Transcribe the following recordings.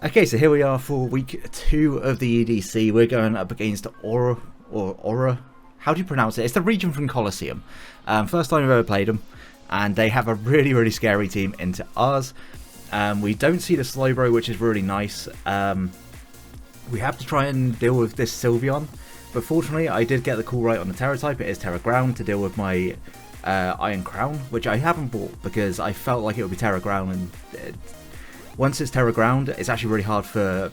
Okay, so here we are for week 2 of the EDC. We're going up against Aura. How do you pronounce it? It's the region from Colosseum. First time we've ever played them, and they have a really scary team into ours. We don't see the Slowbro, which is really nice. We have to try and deal with this Sylveon, but fortunately I did get the call right on the Terra type. It is Terra Ground to deal with my Iron Crown, which I haven't bought because I felt like it would be Terra Ground, and once it's Terra Ground, it's actually really hard for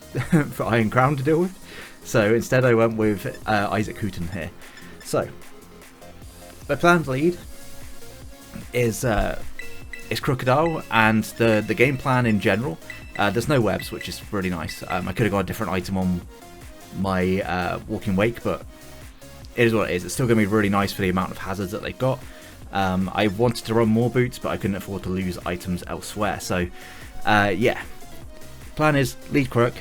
for Iron Crown to deal with. So instead I went with 𝙊𝙊𝙄𝙊𝙂 here. So the planned lead is Crocodile, and the game plan in general. There's no webs, which is really nice. I could have got a different item on my Walking Wake, but it is what it is. It's still going to be really nice for the amount of hazards that they've got. I wanted to run more boots, but I couldn't afford to lose items elsewhere. So yeah, plan is lead Crook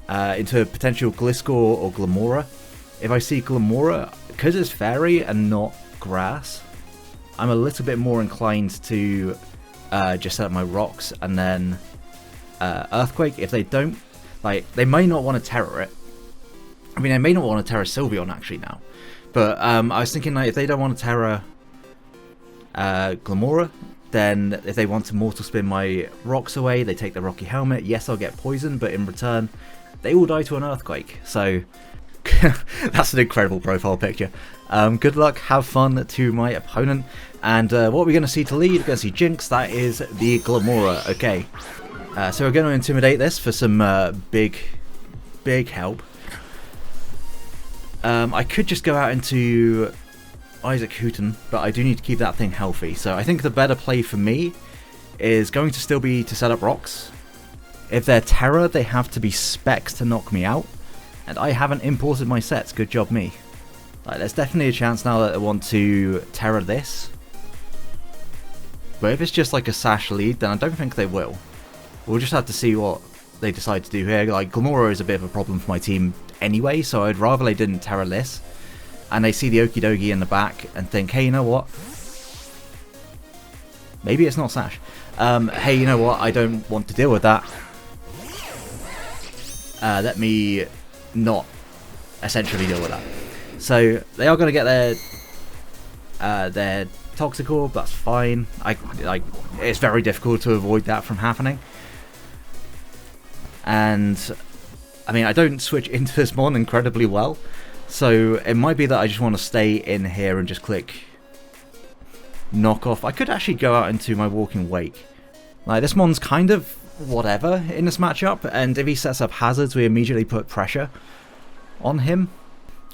into potential Gliscor or Glimmora. If I see Glimmora, because it's fairy and not grass, I'm a little bit more inclined to just set up my rocks and then Earthquake. If they don't, like, they may not want to Terra it. I mean, they may not want to Terra Sylveon actually now, but I was thinking, like, if they don't want to Terra Glimmora, then if they want to Mortal Spin my rocks away, they take the Rocky Helmet. Yes, I'll get poisoned, but in return, they will die to an Earthquake. So that's an incredible profile picture. Good luck, have fun to my opponent. And what we're going to see to lead, we're going to see Jinx. That is the Glimmora. Okay, so we're going to intimidate this for some big help. I could just go out into 𝙊𝙊𝙄𝙊𝙂, but I do need to keep that thing healthy. So I think the better play for me is going to still be to set up rocks. If they're Terra, they have to be specs to knock me out, and I haven't imported my sets. Good job me. Like, there's definitely a chance now that I want to Terra this, but if it's just like a Sash lead, then I don't think they will. We'll just have to see what they decide to do here. Like, Glimmora is a bit of a problem for my team anyway, so I'd rather they didn't Terra this, and they see the Okidogi in the back and think, hey, you know what? Maybe it's not Sash. Hey, you know what? I don't want to deal with that. Let me not essentially deal with that. So they are going to get their Toxic Orb. That's fine. It's very difficult to avoid that from happening. And I mean, I don't switch into this mon incredibly well, so it might be that I just want to stay in here and just click knock off. I could actually go out into my Walking Wake. Like, this mon's kind of whatever in this matchup, and if he sets up hazards, we immediately put pressure on him,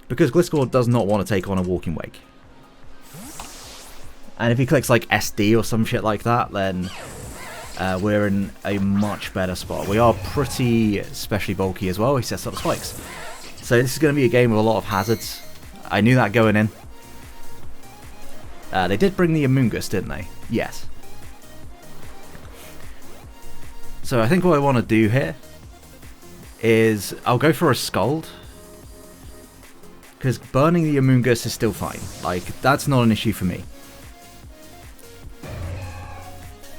because Gliscor does not want to take on a Walking Wake. And if he clicks like SD or some shit like that, then we're in a much better spot. We are pretty especially bulky as well. He sets up spikes. So this is going to be a game with a lot of hazards. I knew that going in. They did bring the Amoonguss, didn't they? Yes. So I think what I want to do here is I'll go for a Scald, because burning the Amoonguss is still fine. Like, that's not an issue for me.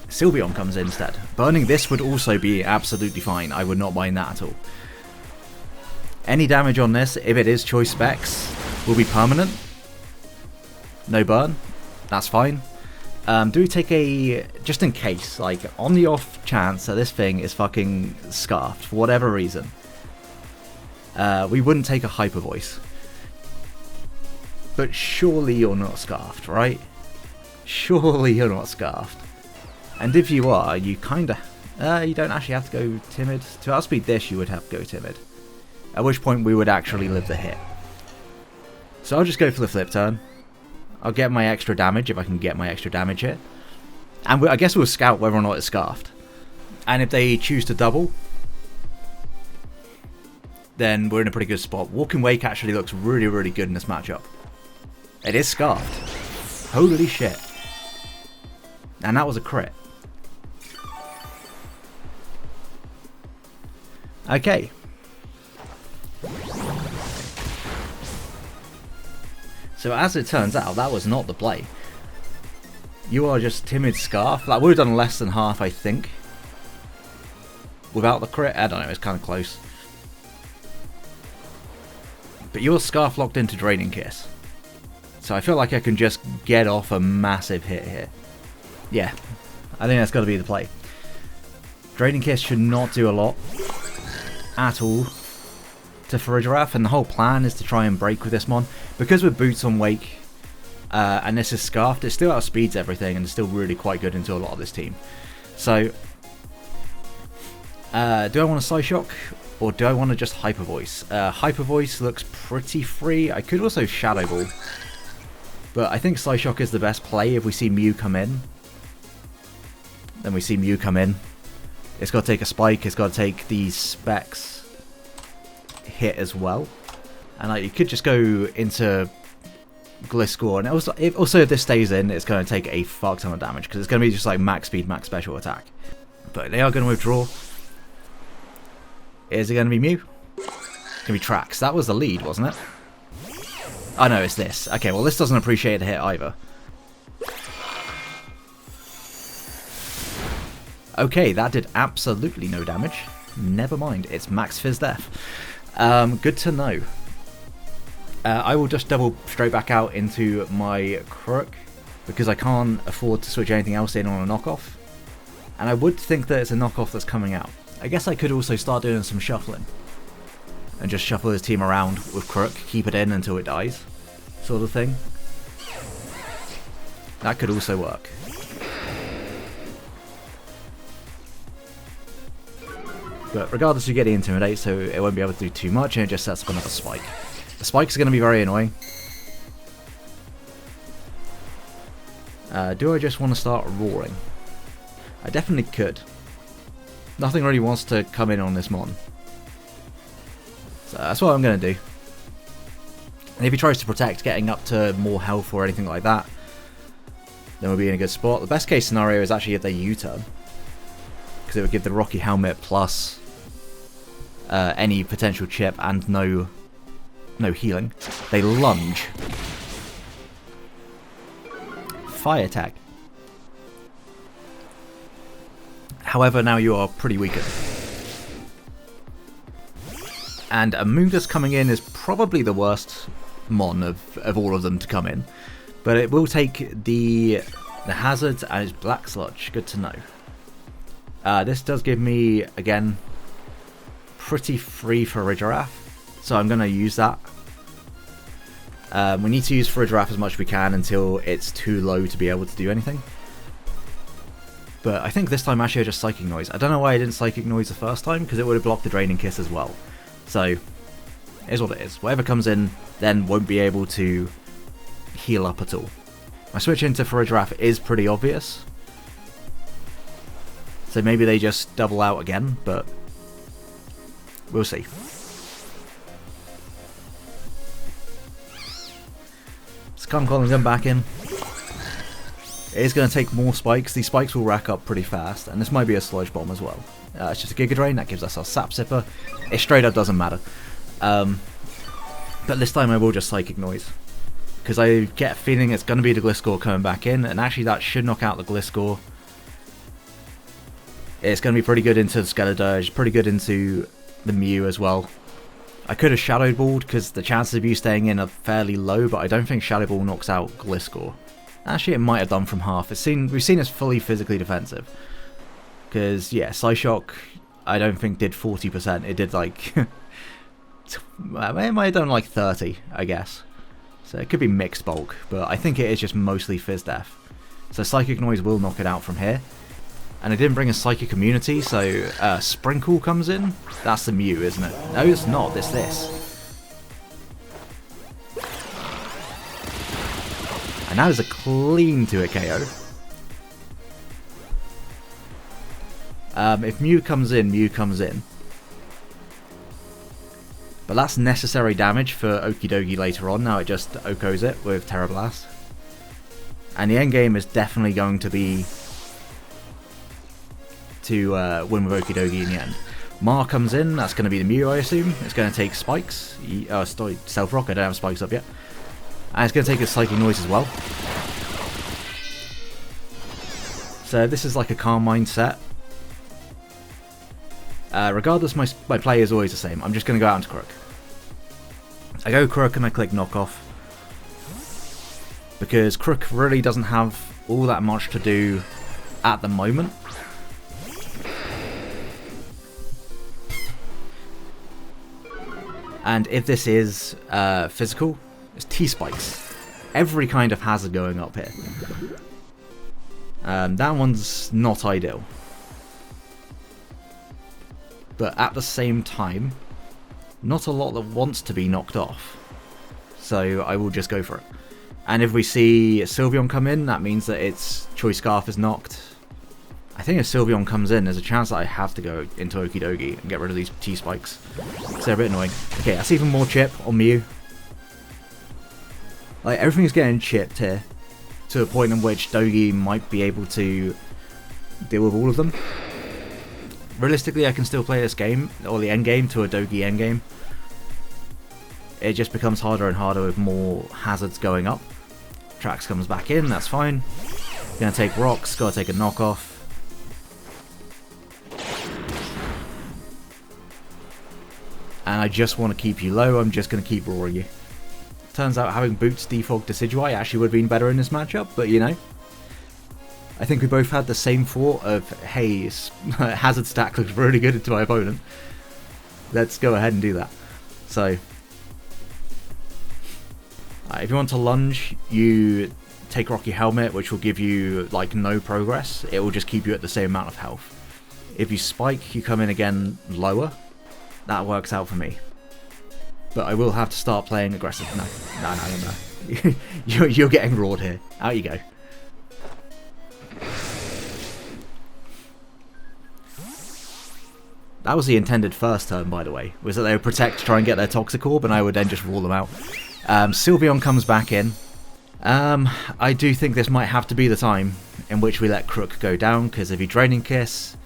Sylveon comes in instead. Burning this would also be absolutely fine. I would not mind that at all. Any damage on this, if it is choice specs, will be permanent. No burn. That's fine. Do we take a... just in case, like, on the off chance that this thing is fucking scarfed for whatever reason, we wouldn't take a Hyper Voice. But surely you're not scarfed, right? Surely you're not scarfed. And if you are, you kinda... you don't actually have to go Timid. To outspeed this, you would have to go Timid. At which point we would actually live the hit. So I'll just go for the flip turn. I'll get my extra damage if I can get my extra damage here. And I guess we'll scout whether or not it's scarfed. And if they choose to double, then we're in a pretty good spot. Walking Wake actually looks really good in this matchup. It is scarfed. Holy shit. And that was a crit. Okay. So as it turns out, that was not the play. You are just Timid Scarf. That would have done less than half, I think. without the crit. I don't know, it's kind of close. But you're Scarf locked into Draining Kiss. So I feel like I can just get off a massive hit here. Yeah, I think that's got to be the play. Draining Kiss should not do a lot at all to Farigiraf, and the whole plan is to try and break with this mon. Because with Boots on Wake, and this is Scarfed, it still outspeeds everything and is still really quite good into a lot of this team. So, do I want to Psyshock, or do I want to just Hyper Voice? Hyper Voice looks pretty free. I could also Shadow Ball, but I think Psyshock is the best play if we see Mew come in. Then we see Mew come in. It's got to take a Spike, it's got to take these Specs hit as well. And like, you could just go into Gliscor, and also if this stays in, it's going to take a fuck ton of damage, because it's going to be just like max speed, max special attack. But they are going to withdraw. Is it going to be Mew? It's going to be Trax. That was the lead, wasn't it? Oh no, it's this. Okay, well this doesn't appreciate the hit either. Okay, that did absolutely no damage. Never mind, it's max Fizz Death. Good to know. I will just double straight back out into my Crook, because I can't afford to switch anything else in on a knockoff. And I would think that it's a knockoff that's coming out. I guess I could also start doing some shuffling. And just shuffle his team around with Crook, keep it in until it dies, sort of thing. That could also work. But regardless, you get the Intimidate, so it won't be able to do too much, and it just sets up another Spike. The Spikes are going to be very annoying. Do I just want to start roaring? I definitely could. Nothing really wants to come in on this mon. So that's what I'm going to do. And if he tries to protect, getting up to more health or anything like that, then we'll be in a good spot. The best case scenario is actually if they U-turn, because it would give the Rocky Helmet plus any potential chip and no healing. They lunge. Fire tag. However, now you are pretty weakened. And Amoonguss coming in is probably the worst mon of all of them to come in. But it will take the hazards and its Black Sludge. Good to know. This does give me, again, pretty free Farigiraf, so I'm going to use that. We need to use Farigiraf as much as we can until it's too low to be able to do anything. But I think this time actually I just Psychic Noise. I don't know why I didn't Psychic Noise the first time, because it would have blocked the Draining Kiss as well. So, it is what it is. Whatever comes in then won't be able to heal up at all. My switch into Farigiraf is pretty obvious. So maybe they just double out again, but we'll see. Scum calling them back in. It is going to take more spikes. These spikes will rack up pretty fast, and this might be a Sludge Bomb as well. It's just a Giga Drain, that gives us our Sap Sipper. It straight up doesn't matter. But this time I will just Psychic Noise, because I get a feeling it's going to be the Gliscor coming back in, and actually that should knock out the Gliscor. It's going to be pretty good into the Skeledirge, pretty good into the Mew as well. I could have Shadow Balled, because the chances of you staying in are fairly low, but I don't think Shadow Ball knocks out Gliscor. Actually, it might have done from half. We've seen it's fully physically defensive. Because, yeah, Psyshock, I don't think did 40%. It did like... it might have done like 30, I guess. So it could be mixed bulk, but I think it is just mostly Fizz Death. So Psychic Noise will knock it out from here. And it didn't bring a Psychic Immunity, so Sprinkle comes in. That's the Mew, isn't it? No, it's not. It's this. And that is a clean 2-hit KO. If Mew comes in, Mew comes in. But that's necessary damage for Okidogi later on. Now it just Okos it with Terra Blast. And the end game is definitely going to be to win with Okidogi in the end. Mar comes in, that's going to be the Mew, I assume. It's going to take spikes. Stealth Rock, I don't have spikes up yet. And it's going to take a Psychic Noise as well. So this is like a Calm Mind set. Regardless, my play is always the same. I'm just going to go out into Crook. I go Crook and I click knockoff. Because Crook really doesn't have all that much to do at the moment. And if this is physical, it's T-Spikes. Every kind of hazard going up here. That one's not ideal. But at the same time, not a lot that wants to be knocked off. So I will just go for it. And if we see Sylveon come in, that means that its Choice Scarf is knocked. I think if Sylveon comes in, there's a chance that I have to go into Okidogi and get rid of these T-Spikes. So they're a bit annoying. Okay, that's even more chip on Mew. Like, everything's getting chipped here. To a point in which Dogi might be able to deal with all of them. Realistically, I can still play this game, or the end game, to a Dogi end game. It just becomes harder and harder with more hazards going up. Trax comes back in, that's fine. Gonna take rocks, gotta take a knockoff. And I just want to keep you low, I'm just gonna keep roaring you. Turns out having Boots defog Decidueye actually would have been better in this matchup, but you know. I think we both had the same thought of, hey, hazard stack looks really good into my opponent. Let's go ahead and do that. So, if you want to lunge, you take Rocky Helmet, which will give you like no progress. It will just keep you at the same amount of health. If you spike, you come in again lower. That works out for me. But I will have to start playing aggressive. No. You're getting roared here. Out you go. That was the intended first turn, by the way. Was that they would protect to try and get their Toxic Orb, and I would then just rule them out. Sylveon comes back in. I do think this might have to be the time in which we let Crook go down, because if you Draining Kiss,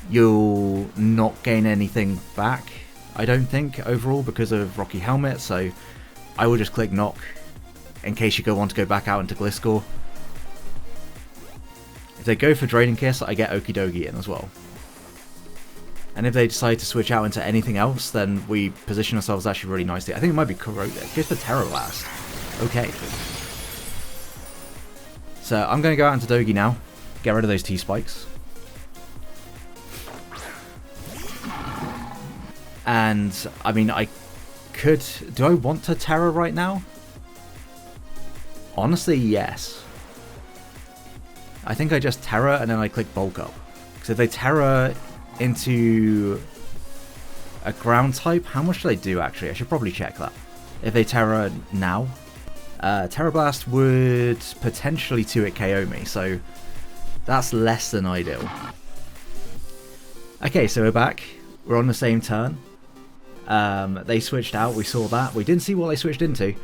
you'll not gain anything back, I don't think, overall, because of Rocky Helmet, so I will just click Knock, in case you want to go back out into Gliscor. If they go for Draining Kiss, I get Okidogi in as well. And if they decide to switch out into anything else, then we position ourselves actually really nicely. I think it might be Corrosive. Just for Terra Blast. Okay. So I'm going to go out into Dogi now. Get rid of those T-Spikes. And, I mean, I could... Do I want to Terra right now? Honestly, yes. I think I just Terra and then I click Bulk Up. Because if they Terra into a ground type, how much do they do actually? I should probably check that. If they Terra now, Terra Blast would potentially 2-hit KO me, so that's less than ideal. Okay, so we're back. We're on the same turn. They switched out, we saw that. We didn't see what they switched into,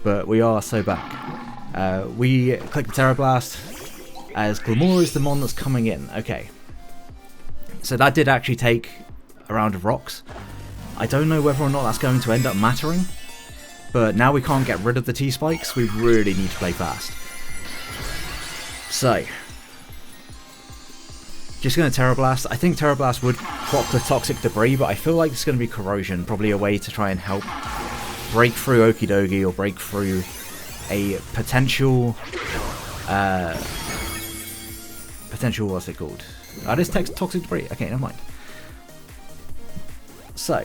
but we are so back. We click the Terra Blast as Glamour is the mon that's coming in. Okay. So that did actually take a round of rocks. I don't know whether or not that's going to end up mattering, but now we can't get rid of the T-Spikes, we really need to play fast. So, just going to Terra Blast. I think Terra Blast would pop the Toxic Debris, but I feel like it's going to be Corrosion, probably a way to try and help break through Okidogi or break through a potential, what's it called? Oh, this takes Toxic Debris. Okay, never mind. So,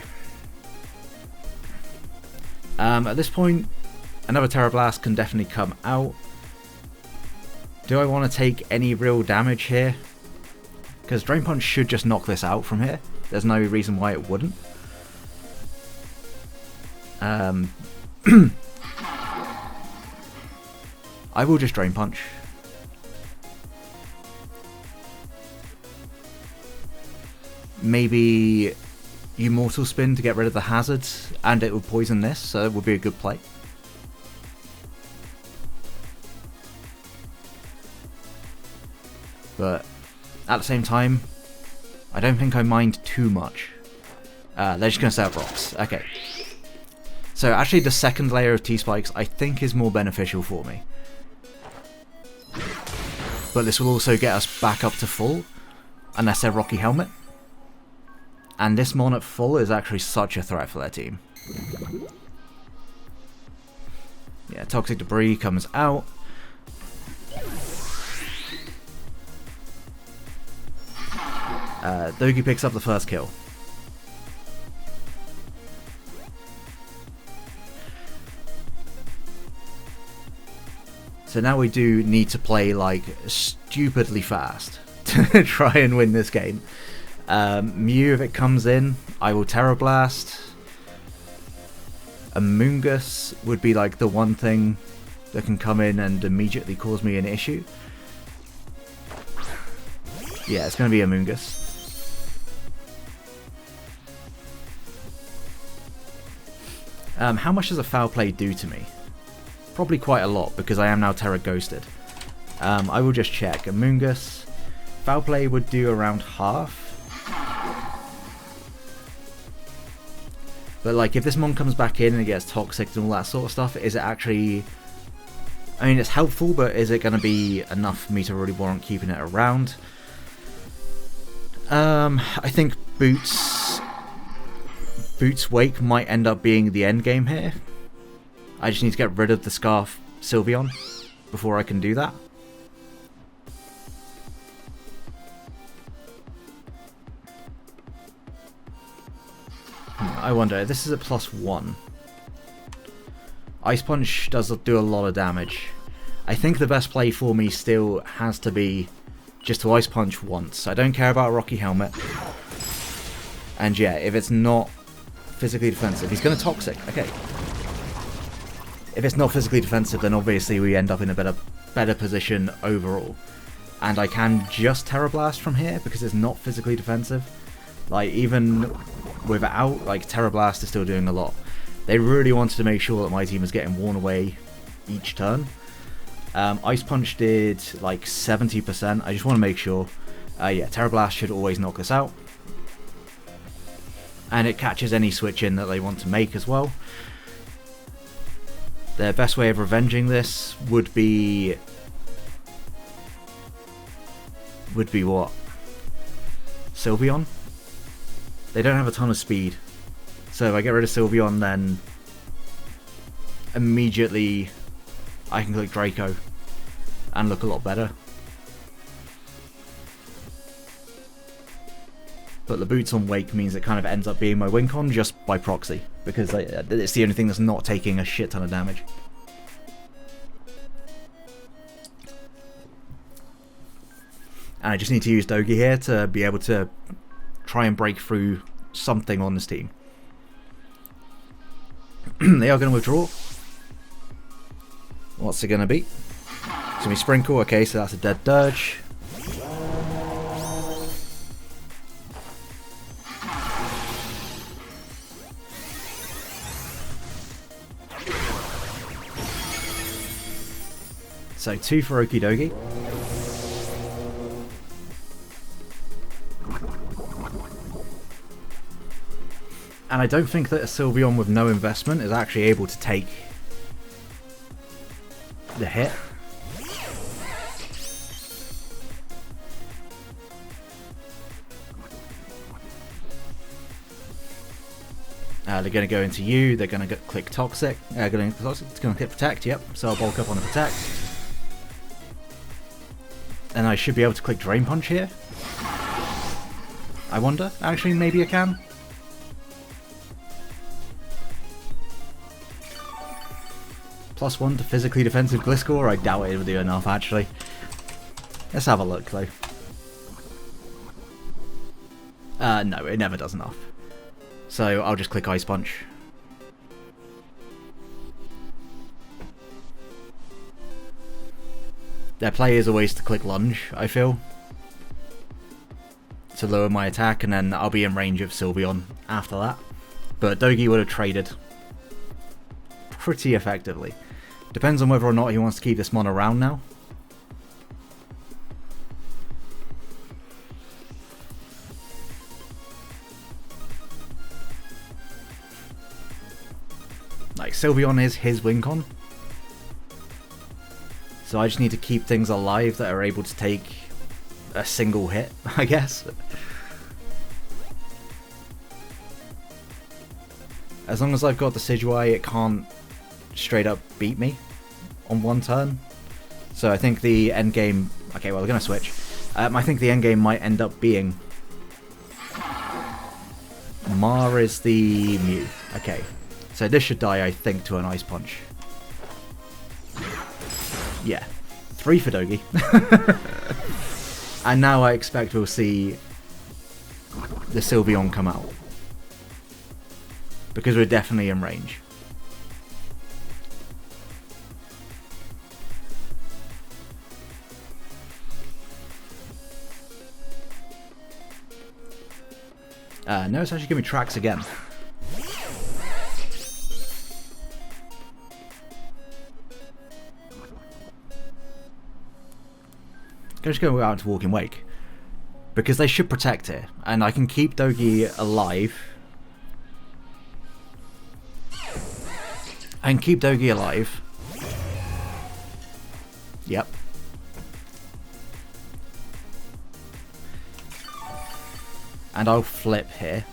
at this point, another Terra Blast can definitely come out. Do I want to take any real damage here? Because Drain Punch should just knock this out from here. There's no reason why it wouldn't. I will just Drain Punch. Maybe Immortal Spin to get rid of the hazards, and it would poison this, so it would be a good play. But at the same time, I don't think I mind too much. They're just going to set up rocks. Okay. So actually the second layer of T-Spikes I think is more beneficial for me. But this will also get us back up to full, unless they're Rocky Helmet. And this Mon at full is actually such a threat for their team. Yeah, Toxic Debris comes out. Dogi picks up the first kill. So now we do need to play like stupidly fast to try and win this game. Mew, if it comes in, I will Terra Blast. 𝙊𝙄𝙄𝙊𝙂𝙄 would be like the one thing that can come in and immediately cause me an issue. Yeah, it's going to be 𝙊𝙄𝙄𝙊𝙂𝙄. How much does a foul play do to me? Probably quite a lot, because I am now Terra Ghosted. I will just check. 𝙊𝙄𝙄𝙊𝙂. Foul play would do around half. But like, if this Mon comes back in and it gets toxic and all that sort of stuff, is it actually... I mean, it's helpful, but is it going to be enough for me to really warrant keeping it around? I think Boots Wake might end up being the end game here. I just need to get rid of the Scarf Sylveon before I can do that. I wonder, this is a +1. Ice Punch does do a lot of damage. I think the best play for me still has to be just to Ice Punch once. I don't care about a Rocky Helmet. And yeah, if it's not physically defensive, he's going to Toxic. Okay. If it's not physically defensive, then obviously we end up in a better position overall. And I can just Terra Blast from here because it's not physically defensive. Like, even without, like, Terra Blast is still doing a lot. They really wanted to make sure that my team was getting worn away each turn. Ice Punch did like 70%. I just want to make sure. Yeah, Terra Blast should always knock this out. And it catches any switch in that they want to make as well. Their best way of revenging this would be... what? Sylveon? They don't have a ton of speed. So if I get rid of Sylveon, then immediately I can click Draco and look a lot better. But the boots on Wake means it kind of ends up being my win con just by proxy, because it's the only thing that's not taking a shit ton of damage. And I just need to use Dogi here to be able to try and break through something on this team. They are going to withdraw. What's it going to be? It's going to be Sprinkle. Okay, so that's a dead Dirge. So 2 for Okidogi. And I don't think that a Sylveon with no investment is actually able to take the hit. They're going to go into you, they're going to click Toxic. It's going to click Protect, yep. So I'll bulk up on the Protect. And I should be able to click Drain Punch here. I wonder. Actually, maybe I can. +1 to physically defensive Gliscor. I doubt it would do enough, actually. Let's have a look, though. No, it never does enough. So I'll just click Ice Punch. Their play is always to click Lunge, I feel, to lower my attack, and then I'll be in range of Sylveon after that. But Dogi would have traded pretty effectively. Depends on whether or not he wants to keep this Mon around now. Like, Sylveon is his win con. So I just need to keep things alive that are able to take a single hit, I guess. As long as I've got the 𝙊𝙊𝙄𝙊𝙂, it can't straight up beat me on one turn. So I think the end game... Okay, well, we're going to switch. I think the end game might end up being... Mar is the Mew. Okay. So this should die, I think, to an Ice Punch. Yeah. 3 for Dogi. And now I expect we'll see the Sylveon come out. Because we're definitely in range. No, it's actually giving me tracks again. I'm just going to go out to Walking Wake. Because they should protect here. And I can keep Dogi alive. I can keep Dogi alive. Yep. And I'll flip here.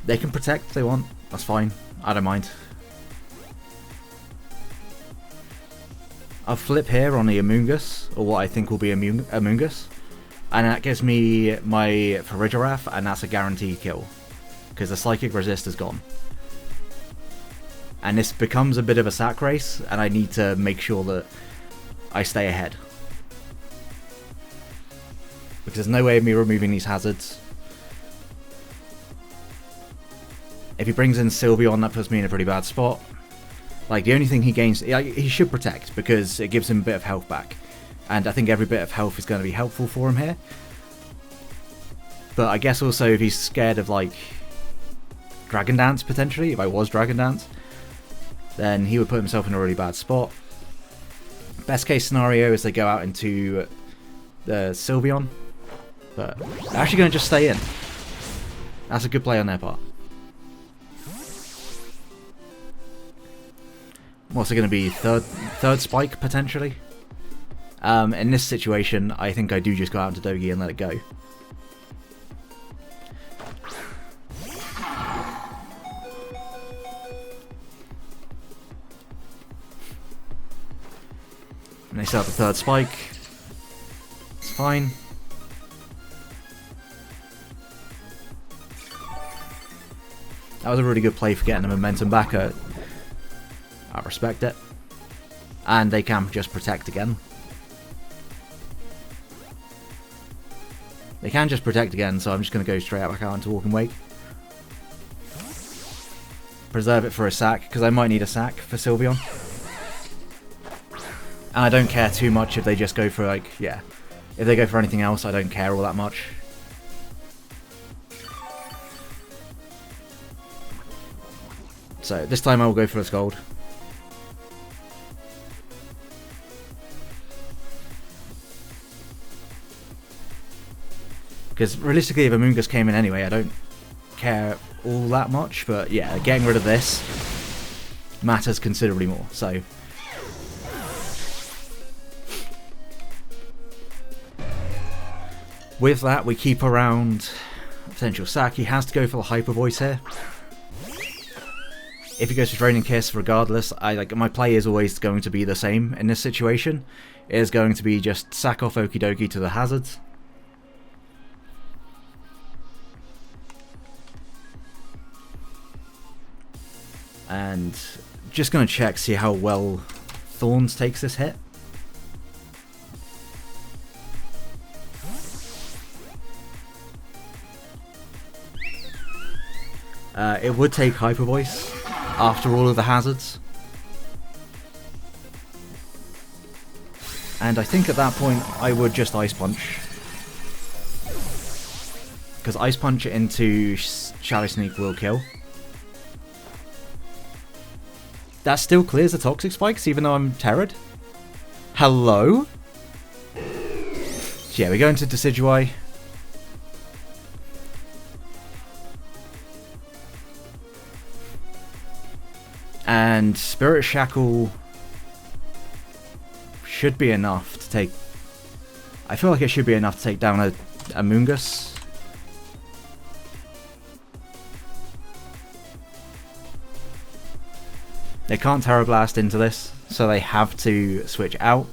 They can protect if they want. That's fine. I don't mind. I'll flip here on the Amoonguss, or what I think will be Amoonguss. And that gives me my 𝙊𝙄𝙊𝙄𝙄, and that's a guaranteed kill. Because the Psychic Resist is gone. And this becomes a bit of a sack race, and I need to make sure that I stay ahead. Because there's no way of me removing these hazards. If he brings in Sylveon, that puts me in a pretty bad spot. Like, the only thing he gains... he should protect, because it gives him a bit of health back. And I think every bit of health is going to be helpful for him here. But I guess also if he's scared of, like, Dragon Dance, potentially, if I was Dragon Dance, then he would put himself in a really bad spot. Best case scenario is they go out into the Sylveon. But they're actually going to just stay in. That's a good play on their part. What's it going to be? Third spike, potentially? In this situation, I think I do just go out into Dogi and let it go. And they start the third spike. It's fine. That was a really good play for getting the momentum back. I respect it. And they can just protect again. They can just protect again, so I'm just going to go straight out back out into Walking Wake. Preserve it for a sack, because I might need a sack for Sylveon. And I don't care too much if they just go for, like, yeah. If they go for anything else, I don't care all that much. So, this time I will go for a Scald. Because realistically, if Amoonguss came in anyway, I don't care all that much. But yeah, getting rid of this matters considerably more. So with that, we keep around potential sack. He has to go for the Hyper Voice here. If he goes for Draining Kiss, regardless, my play is always going to be the same in this situation. It is going to be just sack off Okidogi to the hazards. And just going to check, see how well Thorns takes this hit. It would take Hyper Voice after all of the hazards. And I think at that point I would just Ice Punch. Because Ice Punch into Shadow Sneak will kill. That still clears the Toxic Spikes, even though I'm Terrored. Hello? So yeah, we go into 𝙊𝙊𝙄𝙊𝙄. And Spirit Shackle should be enough to take... I feel like it should be enough to take down a Amoonguss. They can't Terra Blast into this, so they have to switch out.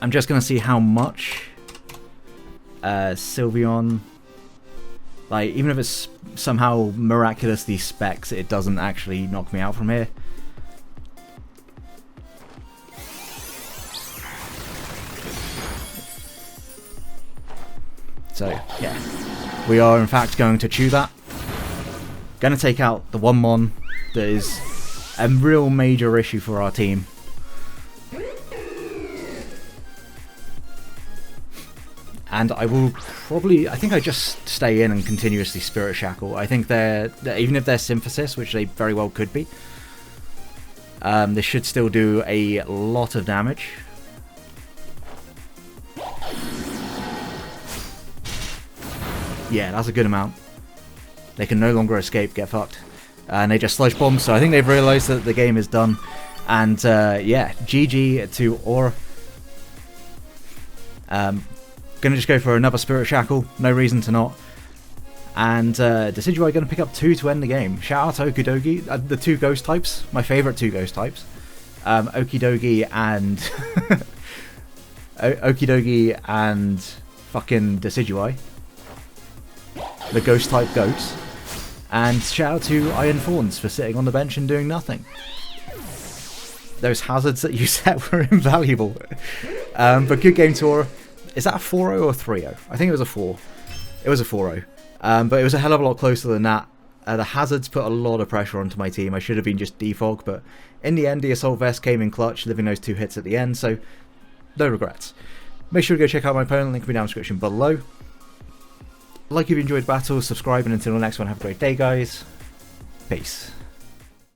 I'm just going to see how much 𝙊𝙊𝙄𝘊𝙊𝙂, like, even if it's somehow miraculously specs, it doesn't actually knock me out from here. So, yeah. We are in fact going to chew that. Going to take out the one mon that is a real major issue for our team. And I will probably, I think I just stay in and continuously Spirit Shackle. I think they're even if they're Synthesis, which they very well could be, they should still do a lot of damage. Yeah, that's a good amount. They can no longer escape, get fucked. And they just Sludge Bomb, so I think they've realised that the game is done. And yeah, GG to 𝙊𝙊𝙄𝘊𝙊𝙂. Gonna just go for another Spirit Shackle, no reason to not. And 𝙊𝙊𝙄𝘊𝙂 gonna pick up 2 to end the game. Shout out to Okidogi, the 2 ghost types, my favourite 2 ghost types. Okidogi and Okidogi and fucking 𝙊𝙊𝙄𝘊𝙂. The ghost type goats. And shout out to Iron Thorns for sitting on the bench and doing nothing. Those hazards that you set were invaluable. But good game to 𝙊𝙊𝙄𝘊𝙂. Is that a 4-0 or 3-0? I think it was a 4. It was a 4-0. But it was a hell of a lot closer than that. The hazards put a lot of pressure onto my team. I should have been just defog, but in the end the Assault Vest came in clutch, living those 2 hits at the end, so no regrets. Make sure to go check out my opponent, link will be down in the description below. Like if you enjoyed battle, subscribe, and until the next one, have a great day, guys. Peace.